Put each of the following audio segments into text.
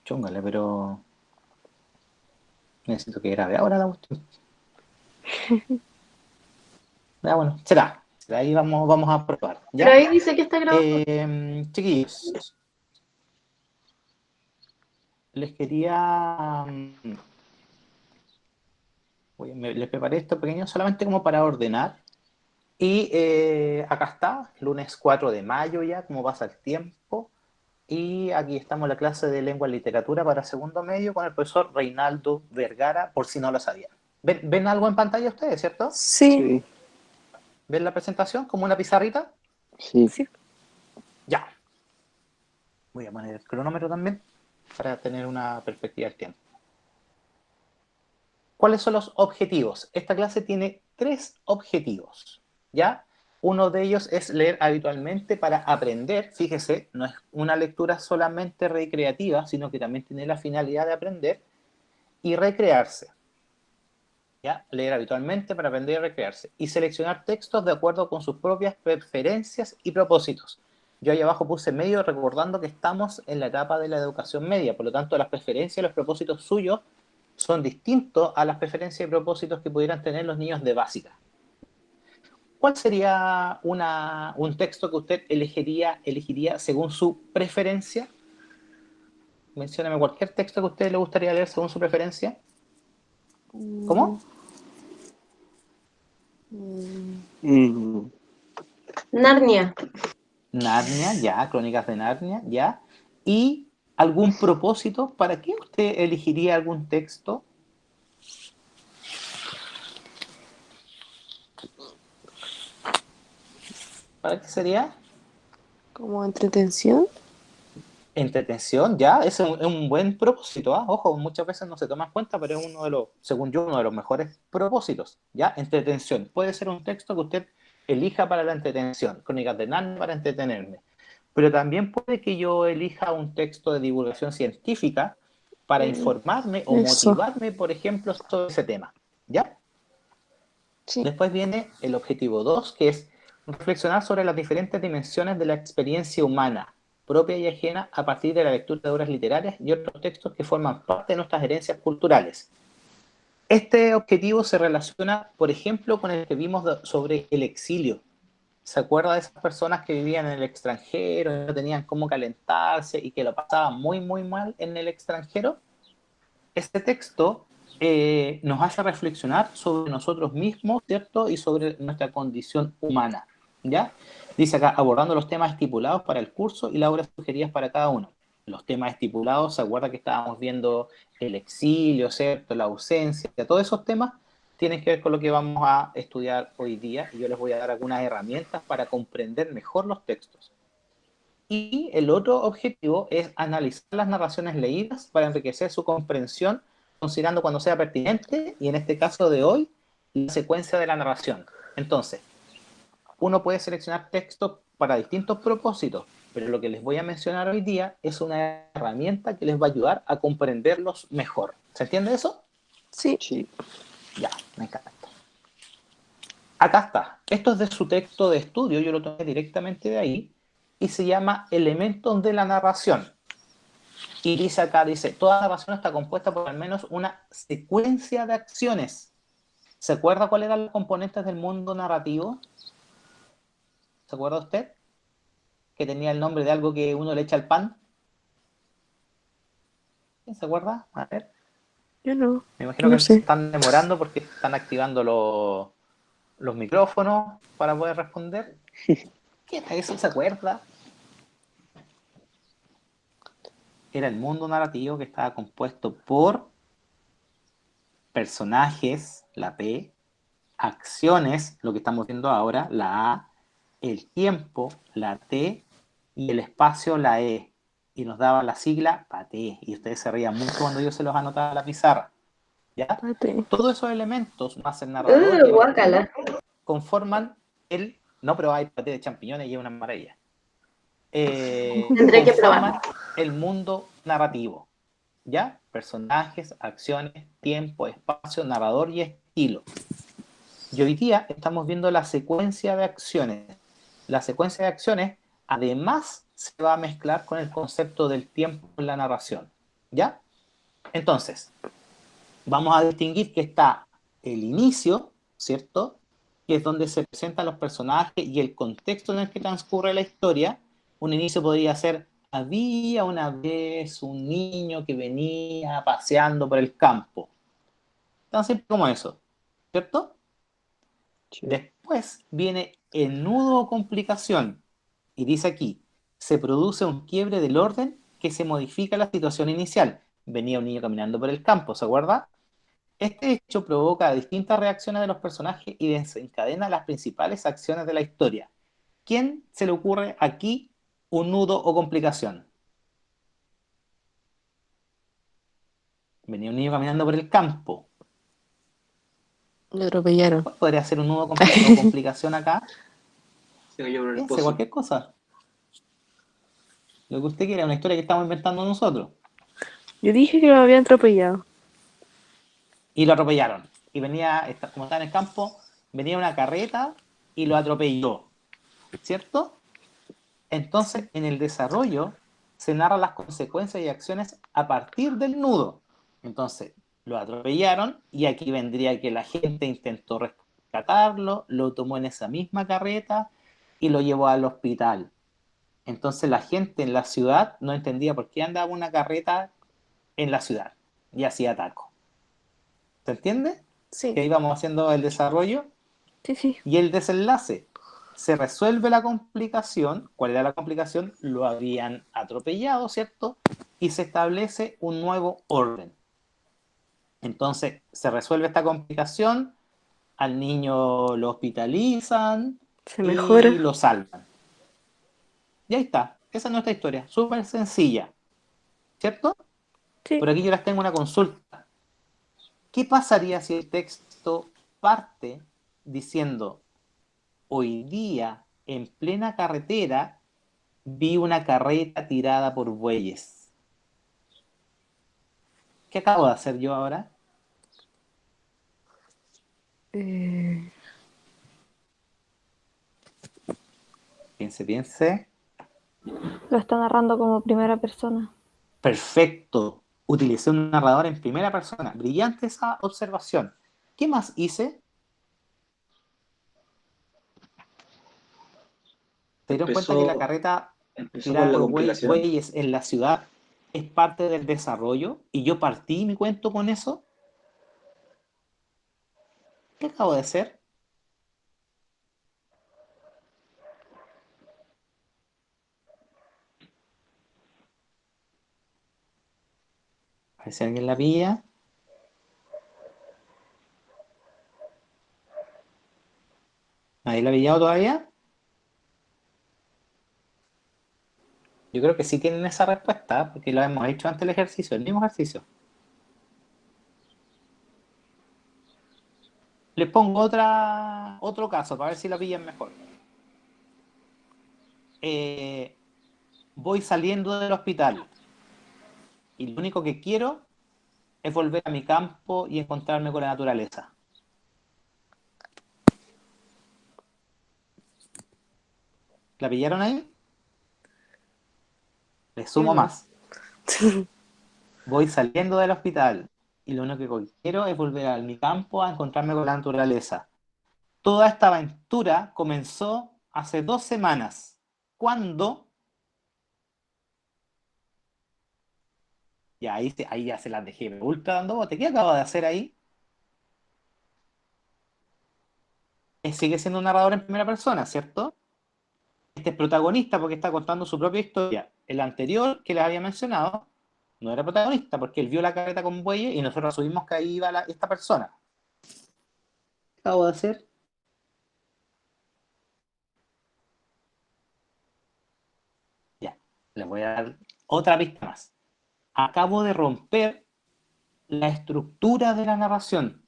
Chúngale, pero necesito que grabe ahora la cuestión. Ya, bueno, será. Ahí vamos a probar. Pero ¿Ya? ahí dice que está grabado. Chiquillos, les quería... les preparé esto pequeño solamente como para ordenar. Y acá está, lunes 4 de mayo ya, cómo pasa el tiempo. Y aquí estamos en la clase de lengua y literatura para segundo medio con el profesor Reinaldo Vergara, por si no lo sabían. ¿Ven algo en pantalla ustedes, cierto? Sí, Sí, ¿Ven la presentación como una pizarrita? sí. sí. Ya. Voy a poner el cronómetro también para tener una perspectiva del tiempo. ¿Cuáles son los objetivos? Esta clase tiene 3 objetivos, ¿ya? Uno de ellos es leer habitualmente para aprender. Fíjese, no es una lectura solamente recreativa, sino que también tiene la finalidad de aprender y recrearse. ¿Ya? Leer habitualmente para aprender y recrearse. Y seleccionar textos de acuerdo con sus propias preferencias y propósitos. Yo ahí abajo puse medio recordando que estamos en la etapa de la educación media, por lo tanto las preferencias y los propósitos suyos son distintos a las preferencias y propósitos que pudieran tener los niños de básica. ¿Cuál sería un texto que usted elegiría según su preferencia? Mencióname cualquier texto que a usted le gustaría leer según su preferencia. ¿Cómo? Mm, Narnia. Narnia, ya, Crónicas de Narnia, ya. ¿Y algún propósito? ¿Para qué usted elegiría algún texto? ¿Para qué sería? Como entretención. Entretención, ya, es un buen propósito, ¿ah? Ojo, muchas veces no se toma en cuenta, pero es uno de los, según yo, uno de los mejores propósitos, ¿ya? Entretención. Puede ser un texto que usted elija para la entretención, Crónicas de Narnia para entretenerme. Pero también puede que yo elija un texto de divulgación científica para informarme o Eso. motivarme, por ejemplo, sobre ese tema, ¿ya? Sí. Después viene el objetivo 2, que es reflexionar sobre las diferentes dimensiones de la experiencia humana, propia y ajena, a partir de la lectura de obras literarias y otros textos que forman parte de nuestras herencias culturales. Este objetivo se relaciona, por ejemplo, con el que vimos sobre el exilio. ¿Se acuerda de esas personas que vivían en el extranjero, no tenían cómo calentarse y que lo pasaban muy, muy mal en el extranjero? Este texto nos hace reflexionar sobre nosotros mismos, ¿cierto? Y sobre nuestra condición humana, ¿ya? Dice acá, abordando los temas estipulados para el curso y las obras sugeridas para cada uno. Los temas estipulados, ¿se acuerda que estábamos viendo el exilio, ¿cierto? La ausencia, todos esos temas tienen que ver con lo que vamos a estudiar hoy día y yo les voy a dar algunas herramientas para comprender mejor los textos. Y el otro objetivo es analizar las narraciones leídas para enriquecer su comprensión, considerando cuando sea pertinente, y en este caso de hoy, la secuencia de la narración. Entonces, uno puede seleccionar textos para distintos propósitos, pero lo que les voy a mencionar hoy día es una herramienta que les va a ayudar a comprenderlos mejor. ¿Se entiende eso? Sí. sí. Ya, me encanta. Acá está. Esto es de su texto de estudio, yo lo tomé directamente de ahí, y se llama Elementos de la narración. Y dice acá, dice, toda narración está compuesta por al menos una secuencia de acciones. ¿Se acuerda cuáles eran los componentes del mundo narrativo? ¿Se acuerda usted? Que tenía el nombre de algo que uno le echa al pan. ¿Se acuerda? A ver. Yo no. Me imagino No que se sé. están demorando porque están activando los micrófonos para poder responder. ¿Qué era eso? ¿Se acuerda? Era el mundo narrativo que estaba compuesto por personajes, la P, acciones, lo que estamos viendo ahora, la A, el tiempo, la T, y el espacio, la E. Y nos daba la sigla PATE. Y ustedes se reían mucho cuando yo se los anotaba a la pizarra. ¿Ya? Espérate. Todos esos elementos, más el narrador y el estilo, Guácala. conforman el... No, pero hay paté de champiñones y es una maravilla. Tendré que probar. Conforman el mundo narrativo. ¿Ya? Personajes, acciones, tiempo, espacio, narrador y estilo. Y hoy día estamos viendo la secuencia de acciones. La secuencia de acciones, además, se va a mezclar con el concepto del tiempo en la narración. ¿Ya? Entonces, vamos a distinguir que está el inicio, ¿cierto? Que es donde se presentan los personajes y el contexto en el que transcurre la historia. Un inicio podría ser: había una vez un niño que venía paseando por el campo. Tan simple como eso, ¿cierto? Sí. Después viene el nudo o complicación, y dice aquí: se produce un quiebre del orden que se modifica la situación inicial. Venía un niño caminando por el campo, ¿se acuerda? Este hecho provoca distintas reacciones de los personajes y desencadena las principales acciones de la historia. ¿Quién se le ocurre aquí un nudo o complicación? Venía un niño caminando por el campo. Lo atropellaron. ¿Cuál podría ser un nudo o complicación acá? Se cayó por el Piense, pozo. cualquier cosa. Lo que usted quiera, una historia que estamos inventando nosotros. Yo dije que lo habían atropellado. Y lo atropellaron. Y venía, como estaba en el campo, venía una carreta y lo atropelló. ¿Cierto? Entonces, en el desarrollo se narran las consecuencias y acciones a partir del nudo. Entonces, lo atropellaron y aquí vendría que la gente intentó rescatarlo, lo tomó en esa misma carreta y lo llevó al hospital. Entonces, la gente en la ciudad no entendía por qué andaba una carreta en la ciudad y hacía taco. ¿Se entiende? Sí. Que íbamos haciendo el desarrollo. Sí, sí. Y el desenlace: se resuelve la complicación. ¿Cuál era la complicación? Lo habían atropellado, ¿cierto? Y se establece un nuevo orden. Entonces, se resuelve esta complicación, al niño lo hospitalizan Se y mejora. lo salvan. Y ahí está. Esa es nuestra historia. Súper sencilla, ¿cierto? Sí. Por aquí yo les tengo una consulta. ¿Qué pasaría si el texto parte diciendo: hoy día, en plena carretera, vi una carreta tirada por bueyes? ¿Qué acabo de hacer yo ahora? Piense, piense. Lo está narrando como primera persona. Perfecto. Utilicé un narrador en primera persona. Brillante esa observación. ¿Qué más hice? ¿Se dieron cuenta que la carreta Empezó por tirada la por complicación. bueyes en la ciudad es parte del desarrollo? Y yo partí mi cuento con eso. ¿Qué acabo de hacer? A ver si alguien la pilla. ¿Nadie la ha pillado todavía? Yo creo que sí tienen esa respuesta, porque lo hemos hecho antes el ejercicio, el mismo ejercicio. Les pongo otro caso para ver si la pillan mejor. Voy saliendo del hospital y lo único que quiero es volver a mi campo y encontrarme con la naturaleza. ¿La pillaron ahí? Les Yo sumo no. más. Voy saliendo del hospital y lo único que quiero es volver a mi campo a encontrarme con la naturaleza. Toda esta aventura comenzó hace 2 semanas, cuando... Ya, ahí ya se las dejé ultra dando bote. ¿Qué acabo de hacer ahí? Sigue siendo un narrador en primera persona, ¿cierto? Este es protagonista porque está contando su propia historia. El anterior que les había mencionado no era protagonista porque él vio la carreta con bueyes y nosotros asumimos que ahí iba esta persona. ¿Qué acabo de hacer? Ya, les voy a dar otra pista más. Acabo de romper la estructura de la narración.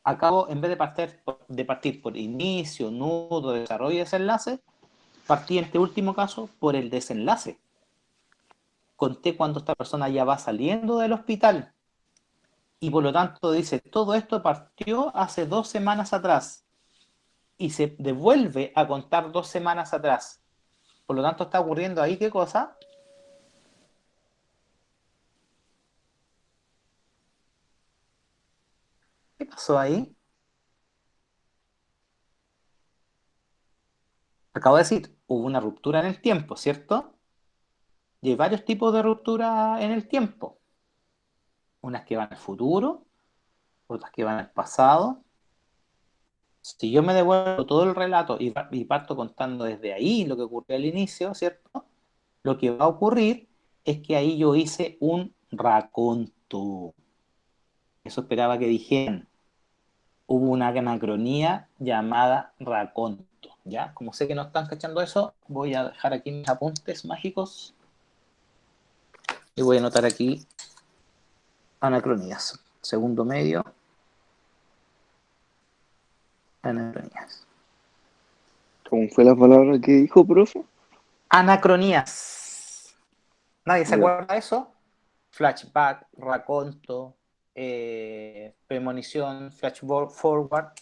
En vez de partir por inicio, nudo, desarrollo y desenlace, partí en este último caso por el desenlace. Conté cuando esta persona ya va saliendo del hospital y por lo tanto dice: todo esto partió hace 2 semanas atrás, y se devuelve a contar 2 semanas atrás. Por lo tanto está ocurriendo ahí, ¿qué cosa? pasó ahí? Acabo de decir, hubo una ruptura en el tiempo, ¿cierto? Y hay varios tipos de ruptura en el tiempo. Unas que van al futuro, otras que van al pasado. Si yo me devuelvo todo el relato y parto contando desde ahí lo que ocurrió al inicio, ¿cierto? Lo que va a ocurrir es que ahí yo hice un raconto. Eso esperaba que dijeran. Hubo una anacronía llamada raconto, ¿ya? Como sé que no están cachando eso, voy a dejar aquí mis apuntes mágicos y voy a anotar aquí anacronías. Segundo medio, anacronías. ¿Cómo fue la palabra que dijo, profe? Anacronías. ¿Nadie se Ya. acuerda de eso? Flashback, raconto, premonición, flash forward.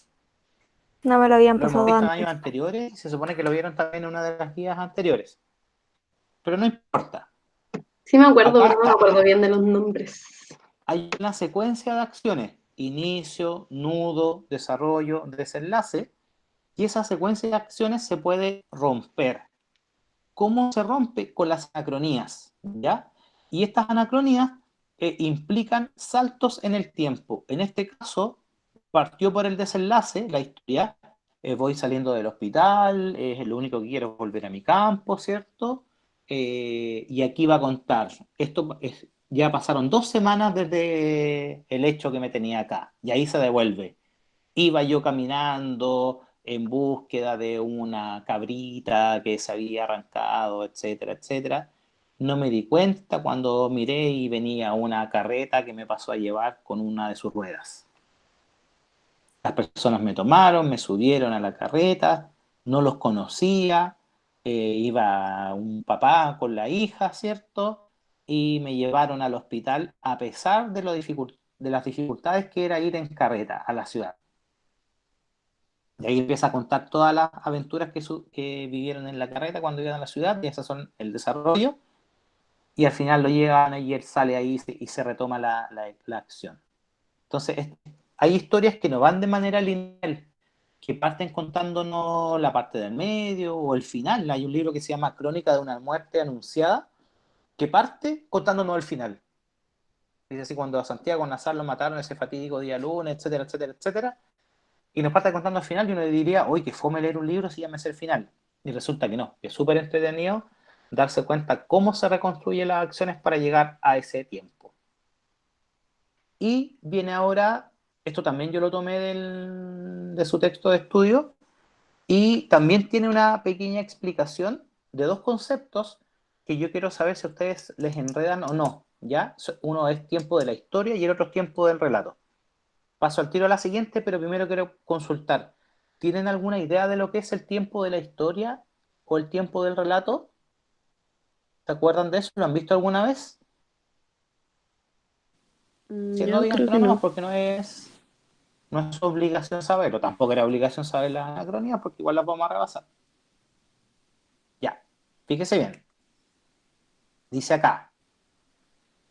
No me lo habían Lo hemos pasado visto en antes. años anteriores y se supone que lo vieron también en una de las guías anteriores. Pero no importa. Sí me acuerdo, Acá pero no me acuerdo bien de los nombres. hay una secuencia de acciones: inicio, nudo, desarrollo, desenlace, y esa secuencia de acciones se puede romper. ¿Cómo se rompe? Con las anacronías, ¿ya? Y estas anacronías implican saltos en el tiempo. En este caso, partió por el desenlace, la historia. Voy saliendo del hospital, lo único que quiero es volver a mi campo, ¿cierto? Y aquí va a contar. Ya pasaron 2 semanas desde el hecho que me tenía acá, y ahí se devuelve. Iba yo caminando en búsqueda de una cabrita que se había arrancado, etcétera, etcétera. No me di cuenta cuando miré y venía una carreta que me pasó a llevar con una de sus ruedas. Las personas me tomaron, me subieron a la carreta, no los conocía, iba un papá con la hija, ¿cierto? Y me llevaron al hospital a pesar de las dificultades que era ir en carreta a la ciudad. Y ahí empieza a contar todas las aventuras que vivieron en la carreta cuando iban a la ciudad, y esas son el desarrollo, y al final lo llevan y él sale ahí y se retoma la acción. Entonces, hay historias que no van de manera lineal, que parten contándonos la parte del medio o el final. Hay un libro que se llama Crónica de una muerte anunciada, que parte contándonos el final. Dice así: cuando a Santiago Nazar lo mataron ese fatídico día lunes, etcétera, etcétera, etcétera. Y nos parte contando al final, y uno diría, uy, que fome leer un libro si ya me sé el final. Y resulta que no, que es súper entretenido darse cuenta cómo se reconstruyen las acciones para llegar a ese tiempo. Y viene ahora, esto también yo lo tomé de su texto de estudio, y también tiene una pequeña explicación de dos conceptos que yo quiero saber si a ustedes les enredan o no, ¿ya? Uno es tiempo de la historia y el otro es tiempo del relato. Paso al tiro a la siguiente, pero primero quiero consultar. ¿Tienen alguna idea de lo que es el tiempo de la historia o el tiempo del relato? ¿Se acuerdan de eso? ¿Lo han visto alguna vez? Si no, Yo digan creo que que no nomás, no. porque no es su obligación saberlo. Tampoco era obligación saber las anacronías, porque igual las vamos a rebasar. Ya, fíjese bien. Dice acá,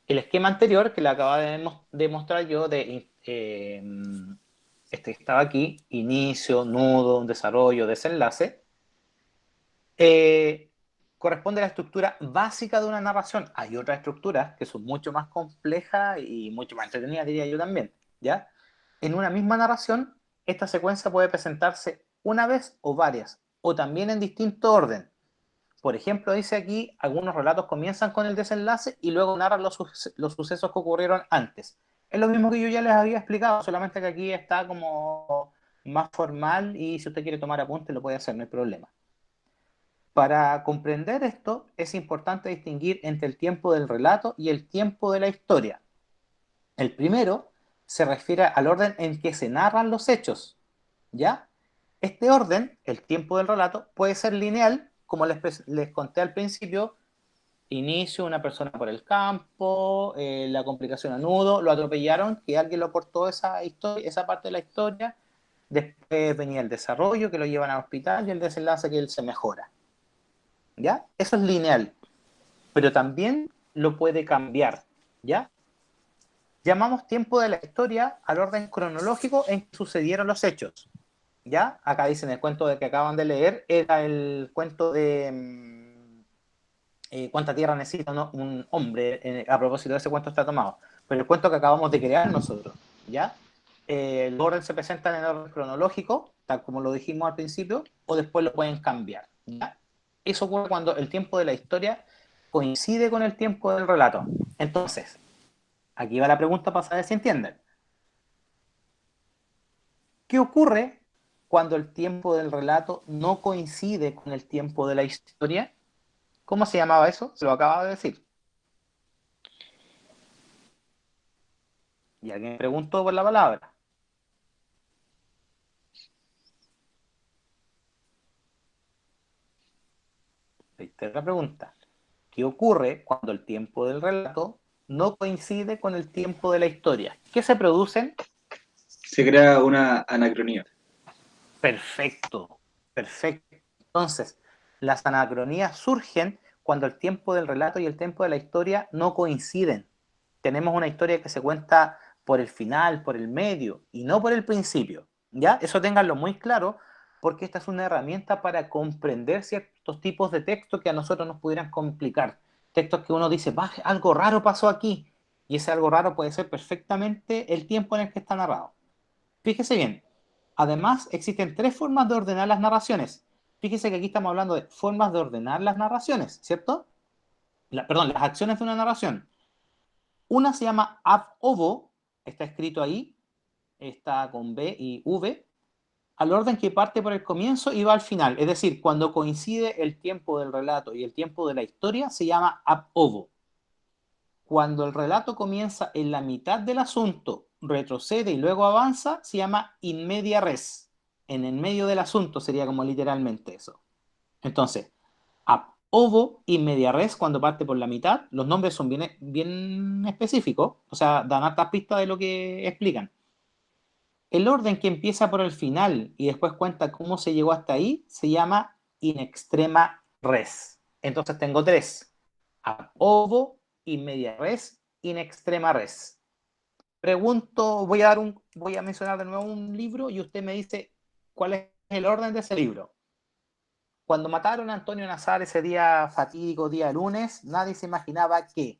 el esquema anterior que le acaba de mostrar yo este que estaba aquí: inicio, nudo, desarrollo, desenlace. Corresponde a la estructura básica de una narración. Hay otras estructuras que son mucho más complejas y mucho más entretenidas, diría yo también, ¿ya? En una misma narración, esta secuencia puede presentarse una vez o varias, o también en distinto orden. Por ejemplo, dice aquí, algunos relatos comienzan con el desenlace y luego narran los sucesos que ocurrieron antes. Es lo mismo que yo ya les había explicado, solamente que aquí está como más formal, y si usted quiere tomar apuntes lo puede hacer, no hay problema. Para comprender esto, es importante distinguir entre el tiempo del relato y el tiempo de la historia. El primero se refiere al orden en que se narran los hechos, ¿ya? Este orden, el tiempo del relato, puede ser lineal, como les conté al principio: inicio, una persona por el campo, la complicación a nudo, lo atropellaron, que alguien lo aportó esa parte de la historia, después venía el desarrollo, que lo llevan al hospital, y el desenlace, que él se mejora. ¿Ya? Eso es lineal, pero también lo puede cambiar, ¿ya? Llamamos tiempo de la historia al orden cronológico en que sucedieron los hechos. ¿Ya? Acá dicen el cuento de que acaban de leer, era el cuento de ¿cuánta tierra necesita un hombre? A propósito de ese cuento está tomado. Pero el cuento que acabamos de crear nosotros, ¿ya? El orden se presenta en el orden cronológico, tal como lo dijimos al principio, o después lo pueden cambiar, ¿ya? Eso ocurre cuando el tiempo de la historia coincide con el tiempo del relato. Entonces, aquí va la pregunta para saber si entienden. ¿Qué ocurre cuando el tiempo del relato no coincide con el tiempo de la historia? ¿Cómo se llamaba eso? Se lo acaba de decir. Y alguien preguntó por la palabra. Reitero la pregunta. ¿Qué ocurre cuando el tiempo del relato no coincide con el tiempo de la historia? ¿Qué se producen? Se crea una anacronía. Perfecto, perfecto. Entonces, las anacronías surgen cuando el tiempo del relato y el tiempo de la historia no coinciden. Tenemos una historia que se cuenta por el final, por el medio, y no por el principio. ¿Ya? Eso ténganlo muy claro, porque esta es una herramienta para comprender ciertos tipos de textos que a nosotros nos pudieran complicar. Textos que uno dice, algo raro pasó aquí, y ese algo raro puede ser perfectamente el tiempo en el que está narrado. Fíjese bien, además existen tres formas de ordenar las narraciones. Fíjese que aquí estamos hablando de formas de ordenar las narraciones, ¿cierto? Perdón, las acciones de una narración. Una se llama ab ovo, está escrito ahí, está con B y V, al orden que parte por el comienzo y va al final. Es decir, cuando coincide el tiempo del relato y el tiempo de la historia, se llama ab ovo. Cuando el relato comienza en la mitad del asunto, retrocede y luego avanza, se llama in media res. En el medio del asunto sería como literalmente eso. Entonces, ab ovo in media res, cuando parte por la mitad, los nombres son bien específicos, o sea, dan hartas pistas de lo que explican. El orden que empieza por el final y después cuenta cómo se llegó hasta ahí se llama in extrema res. Entonces tengo tres: ab ovo, in media res, in extrema res. Pregunto, voy a mencionar de nuevo un libro y usted me dice cuál es el orden de ese libro. Cuando mataron a Antonio Nazar ese día fatídico, día lunes, nadie se imaginaba que,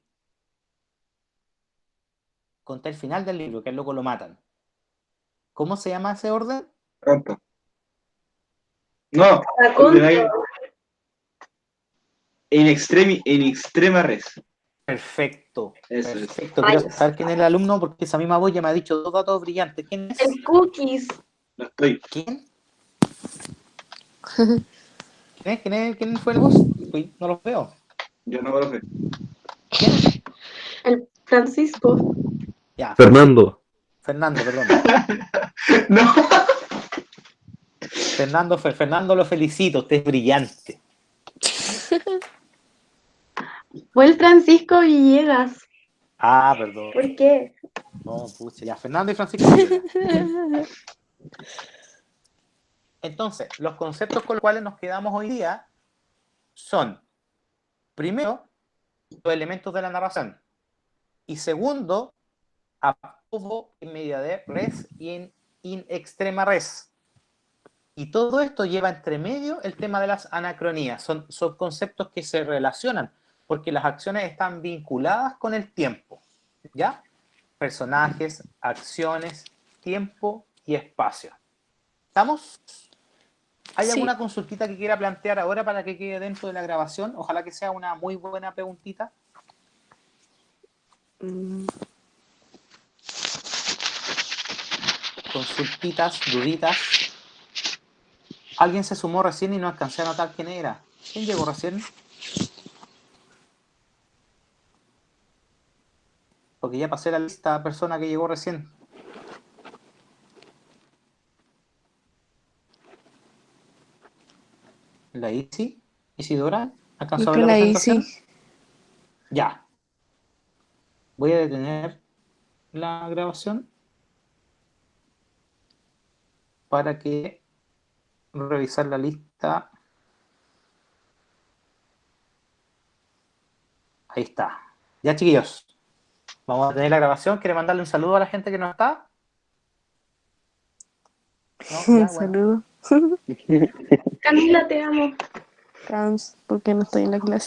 conté el final del libro, que el loco lo matan. ¿Cómo se llama ese orden? Pronto. No, Raconto. en extrema res. Perfecto, Eso es. perfecto. Ay. Quiero saber quién es el alumno porque esa misma voz ya me ha dicho dos datos brillantes. ¿Quién es? El cookies. No estoy. ¿Quién? ¿Quién fue el voz? Uy, no los veo. Yo no lo sé. ¿Quién? El Francisco. Ya, Fernando. Fernando, perdón. No. Fernando, lo felicito, usted es brillante. Fue el Francisco Villegas. Ah, perdón. ¿Por qué? No, pucha, ya, Fernando y Francisco. Entonces, los conceptos con los cuales nos quedamos hoy día son, primero, los elementos de la narración. Y segundo, ab ovo, in media res y in extrema res. Y todo esto lleva entre medio el tema de las anacronías. Son conceptos que se relacionan, porque las acciones están vinculadas con el tiempo. ¿Ya? Personajes, acciones, tiempo y espacio. ¿Estamos? ¿Hay Sí. alguna consultita que quiera plantear ahora para que quede dentro de la grabación? Ojalá que sea una muy buena preguntita. Consultitas, duditas. Alguien se sumó recién y no alcancé a notar quién era. ¿Quién llegó recién? Porque ya pasé la lista de persona que llegó recién. ¿La Isi? ¿Isidora? ¿Alcanzó a ver la presentación? Ya. Voy a detener la grabación para que revisar la lista. Ahí está. Ya, chiquillos. Vamos a tener la grabación. ¿Quiere mandarle un saludo a la gente que no está? No, ya, bueno. Saludos. Camila, te amo. Cams, porque no estoy en la clase.